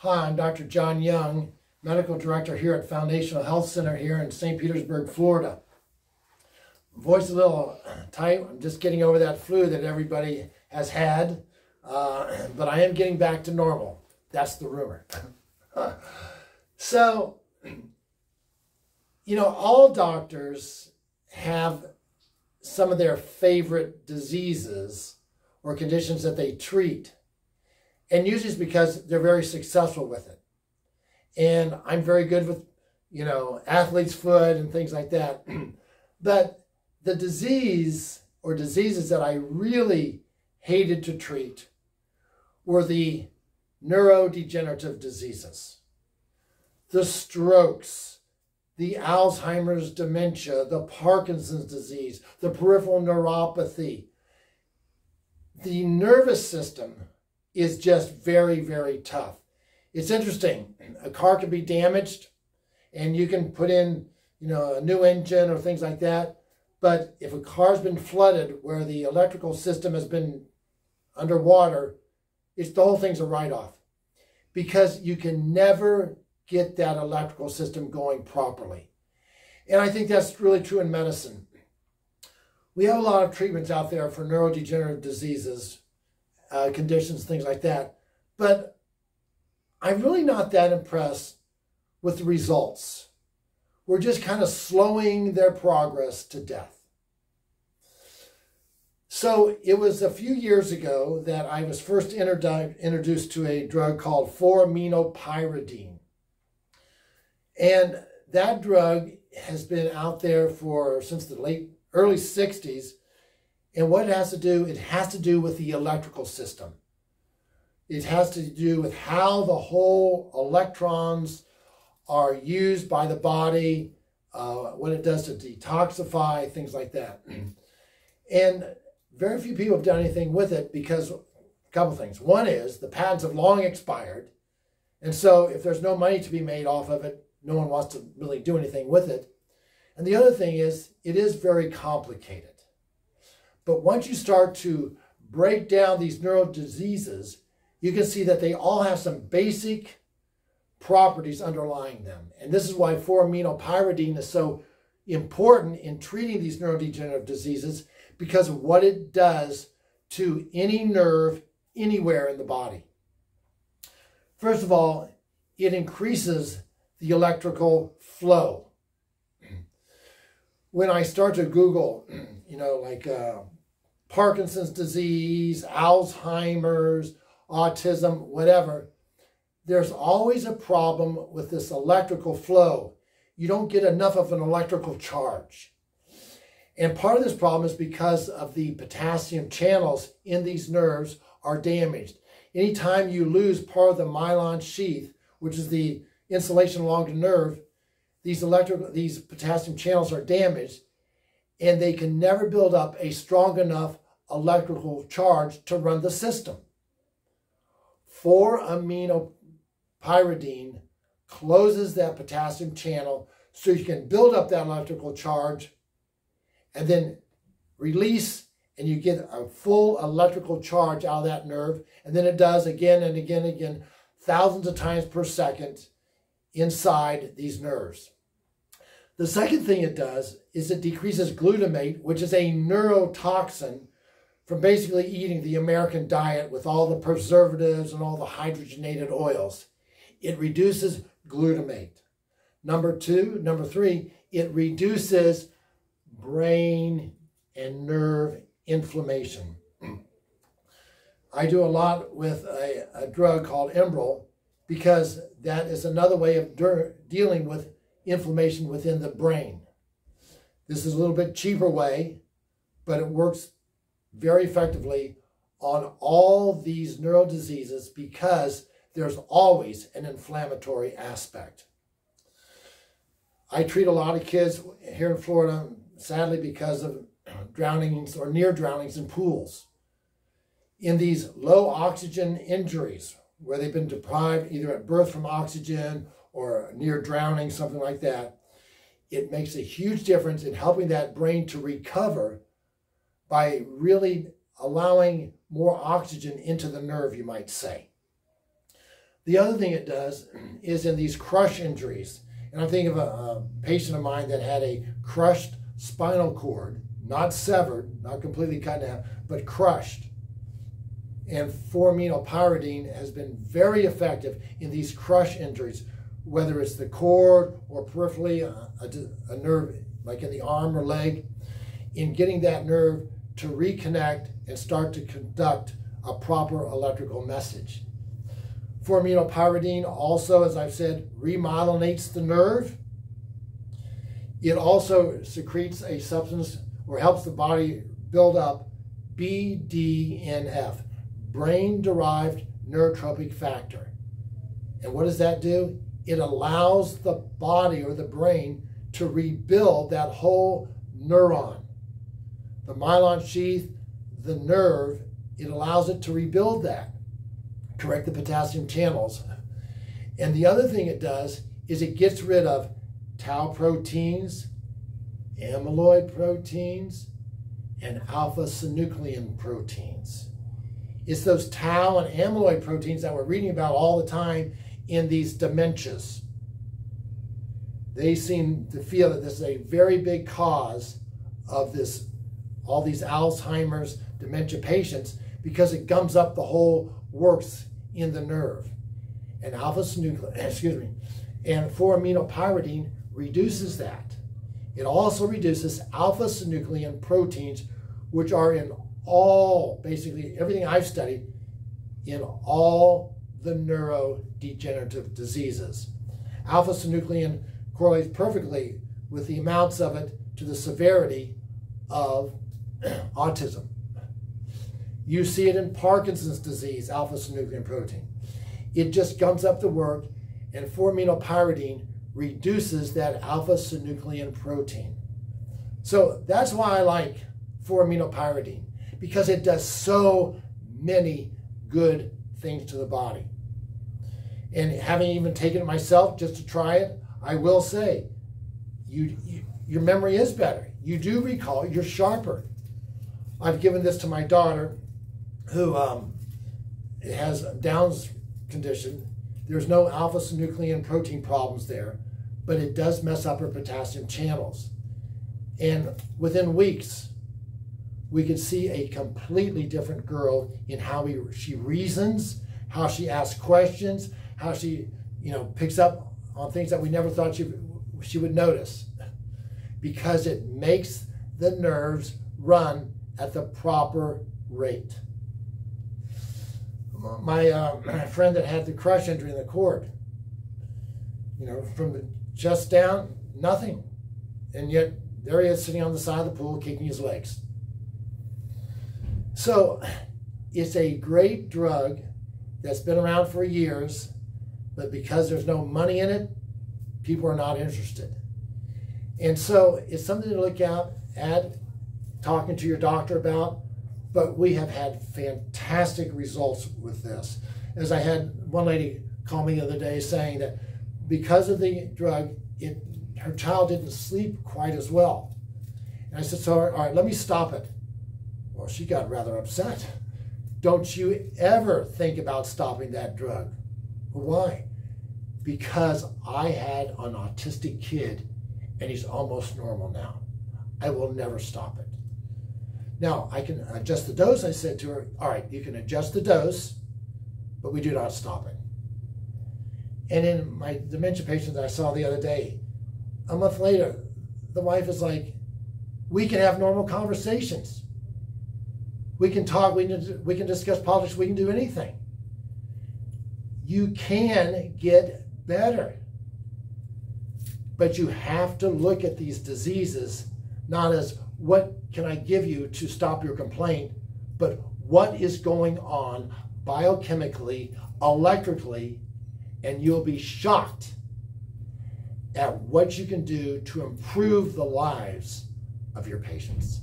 Hi, I'm Dr. John Young, Medical Director here at Foundational Health Center here in St. Petersburg, Florida. Voice a little tight. I'm just getting over that flu that everybody has had, but I am getting back to normal. That's the rumor. So, all doctors have some of their favorite diseases or conditions that they treat. And usually it's because they're very successful with it. And I'm very good with, athlete's foot and things like that. But the disease or diseases that I really hated to treat were the neurodegenerative diseases, the strokes, the Alzheimer's dementia, the Parkinson's disease, the peripheral neuropathy. The nervous system is just very, very tough. It's interesting. A car can be damaged and you can put in, a new engine or things like that. But if a car's been flooded where the electrical system has been underwater, the whole thing's a write-off because you can never get that electrical system going properly. And I think that's really true in medicine. We have a lot of treatments out there for neurodegenerative diseases, conditions, things like that. But I'm really not that impressed with the results. We're just kind of slowing their progress to death. So it was a few years ago that I was first introduced to a drug called 4-aminopyridine. And that drug has been out there since the early 60s. And what it has to do with the electrical system. It has to do with how the whole electrons are used by the body, what it does to detoxify, things like that. And very few people have done anything with it because a couple things. One is the patents have long expired. And so if there's no money to be made off of it, no one wants to really do anything with it. And the other thing is, it is very complicated. But once you start to break down these neural diseases, you can see that they all have some basic properties underlying them. And this is why 4-aminopyridine is so important in treating these neurodegenerative diseases, because of what it does to any nerve anywhere in the body. First of all, it increases the electrical flow. When I start to Google, Parkinson's disease, Alzheimer's, autism, whatever, there's always a problem with this electrical flow. You don't get enough of an electrical charge. And part of this problem is because of the potassium channels in these nerves are damaged. Anytime you lose part of the myelin sheath, which is the insulation along the nerve, these potassium channels are damaged, and they can never build up a strong enough electrical charge to run the system. 4-aminopyridine closes that potassium channel so you can build up that electrical charge and then release, and you get a full electrical charge out of that nerve. And then it does again and again and again, thousands of times per second inside these nerves. The second thing it does is it decreases glutamate, which is a neurotoxin from basically eating the American diet with all the preservatives and all the hydrogenated oils. It reduces glutamate. Number three, it reduces brain and nerve inflammation. I do a lot with a drug called Enbrel because that is another way of dealing with inflammation within the brain. This is a little bit cheaper way, but it works very effectively on all these neural diseases because there's always an inflammatory aspect. I treat a lot of kids here in Florida, sadly, because of drownings or near drownings in pools. In these low oxygen injuries, where they've been deprived either at birth from oxygen or near drowning, something like that, it makes a huge difference in helping that brain to recover by really allowing more oxygen into the nerve, you might say. The other thing it does is in these crush injuries, and I'm thinking of a patient of mine that had a crushed spinal cord, not severed, not completely cut in half, but crushed. And 4-aminopyridine has been very effective in these crush injuries, whether it's the cord or peripherally a nerve, like in the arm or leg, in getting that nerve to reconnect and start to conduct a proper electrical message. 4-aminopyridine also, as I've said, remyelinates the nerve. It also secretes a substance or helps the body build up BDNF, brain-derived neurotrophic factor. And what does that do? It allows the body or the brain to rebuild that whole neuron. The myelin sheath, the nerve, it allows it to rebuild that, correct the potassium channels. And the other thing it does is it gets rid of tau proteins, amyloid proteins, and alpha-synuclein proteins. It's those tau and amyloid proteins that we're reading about all the time in these dementias. They seem to feel that this is a very big cause of this, all these Alzheimer's dementia patients, because it gums up the whole works in the nerve. And alpha-synuclein, and 4-aminopyridine reduces that. It also reduces alpha-synuclein proteins, which are in all, basically everything I've studied, in all the neurodegenerative diseases. Alpha-synuclein correlates perfectly with the amounts of it to the severity of autism. You see it in Parkinson's disease, alpha-synuclein protein. It just gums up the work, and 4-aminopyridine reduces that alpha-synuclein protein. So that's why I like 4-aminopyridine, because it does so many good things to the body. And having even taken it myself just to try it, I will say, your memory is better. You do recall, you're sharper. I've given this to my daughter who has Down's condition. There's no alpha-synuclein protein problems there, but it does mess up her potassium channels. And within weeks, we could see a completely different girl in how she reasons, how she asks questions, how she, picks up on things that we never thought she would notice, because it makes the nerves run at the proper rate. My friend that had the crush injury in the cord, from the chest down, nothing. And yet there he is sitting on the side of the pool kicking his legs. So it's a great drug that's been around for years, but because there's no money in it, people are not interested. And so it's something to look out at, talking to your doctor about, but we have had fantastic results with this. As I had one lady call me the other day saying that because of the drug, her child didn't sleep quite as well. And I said, so, all right, let me stop it. Well, she got rather upset. Don't you ever think about stopping that drug. Well, why? Because I had an autistic kid and he's almost normal now. I will never stop it. Now, I can adjust the dose. I said to her, all right, you can adjust the dose, but we do not stop it. And in my dementia patient that I saw the other day, a month later, the wife is like, we can have normal conversations. We can talk, we can discuss politics, we can do anything. You can get better. But you have to look at these diseases not as what can I give you to stop your complaint, but what is going on biochemically, electrically, and you'll be shocked at what you can do to improve the lives of your patients.